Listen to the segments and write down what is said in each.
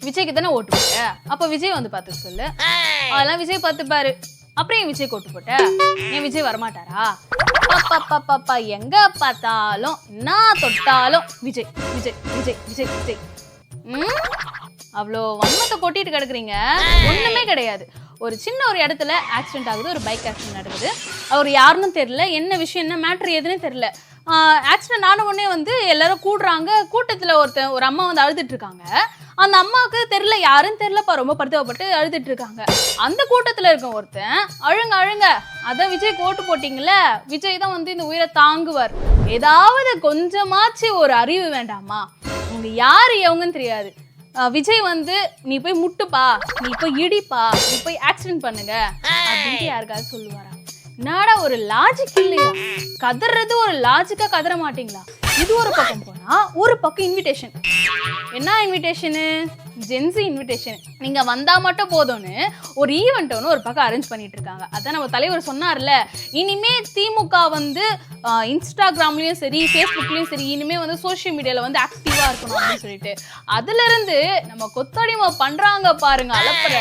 விஜய்க்கு தானே ஓட்டு போட்ட, அப்ப விஜய் வந்து பார்த்து சொல்லு. அதெல்லாம் விஜய் பார்த்துப்பாரு. அப்புறம் ஏன் விஜய் ஓட்டு போட்ட? ஏன் விஜய் வரமாட்டாரா? பாப்பா எங்க பார்த்தாலும் என்ன தொட்டாலும் விஜய் விஜய் விஜய் விஜய் விஜய். அவ்வளோ வன்மத்தை கொட்டிட்டு கிடக்குறீங்க. ஒண்ணுமே கிடையாது. ஒரு சின்ன ஒரு இடத்துல ஆக்சிடென்ட் ஆகுது, ஒரு பைக் ஆக்சிடென்ட் நடக்குது. அவர் யாருன்னு தெரியல, என்ன விஷயம், என்ன மேட்ரு எதுன்னு தெரியல. ஆக்சிடென்ட் ஆன உடனே வந்து எல்லாரும் கூடுறாங்க. கூட்டத்துல ஒரு அம்மா வந்து அழுதுட்டு இருக்காங்க. அந்த அம்மாவுக்கு தெரியல, யாருன்னு தெரியலப்பா, ரொம்ப பரிதாபப்பட்டு அழுதுட்டு இருக்காங்க. அந்த கூட்டத்துல இருக்க ஒருத்தன் அழுங்க அதான் விஜய் ஓட்டு போட்டீங்கல்ல, விஜய் தான் வந்து இந்த உயிரை தாங்குவார். ஏதாவது கொஞ்சமாச்சு ஒரு அறிவு வேண்டாமா? உங்க யாரு எவங்கன்னு தெரியாது. விஜய் வந்து நீ போய் முட்டுப்பா, நீ போய் இடிப்பா, நீ போய் ஆக்சிடென்ட் பண்ணுங்க அப்படின்ட்டு யாருக்காவது சொல்லுவாரா? என்னடா ஒரு லாஜிக் இல்லையா? கதறது ஒரு லாஜிக்கா கதற மாட்டீங்களா? இது ஒரு பக்கம் போனா ஒரு பக்கம் இன்விடேஷன். என்ன இன்விடேஷனு? Gen Z invitation. நீங்க வந்தா மட்டும் போதும்னு ஒரு ஈவெண்ட் ஒன்று ஒரு பக்கம் அரேஞ்ச் பண்ணிட்டு இருக்காங்க. அதான் நம்ம தலைவர் சொன்னார்ல, இனிமே திமுக வந்து இன்ஸ்டாகிராம்லயும் சரி, ஃபேஸ்புக்லயும் சரி, இனிமே வந்து சோசியல் மீடியால வந்து ஆக்டிவா இருக்கணும் அப்படின்னு சொல்லிட்டு. அதுல இருந்து நம்ம கொத்தடிமை பண்றாங்க பாருங்க அலப்பற.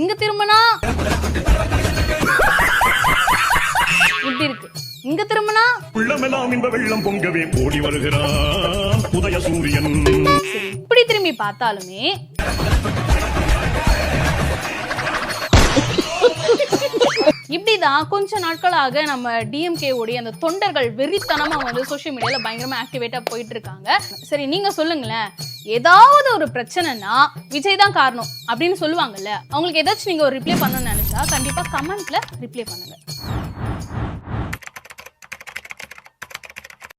இங்க திரும்பினா இப்படி இருக்கு, இங்க திரும்பினா உள்ளமெல்லாம் இந்த வெள்ளம் பொங்கவே ஓடி வருகிறான் உதய சூரியன். இப்படி திரும்பி பார்த்தாலுமே இப்படிதான் கொஞ்ச நாட்களாக நம்ம டிஎம்கே உடைய அந்த தொண்டர்கள் வெறித்தனமா வந்து சோசியல் மீடியால பயங்கரமா ஆக்டிவேட்டா போயிட்டு இருக்காங்க. சரி, நீங்க சொல்லுங்களேன், ஏதாவது ஒரு பிரச்சனைனா விஜய் தான் காரணம் அப்படின்னு சொல்லுவாங்கல்ல, அவங்களுக்கு ஏதாச்சும் நீங்க ஒரு ரிப்ளை பண்ணணும்னு நினைச்சா கண்டிப்பா கமெண்ட்ல ரிப்ளை பண்ணுங்க.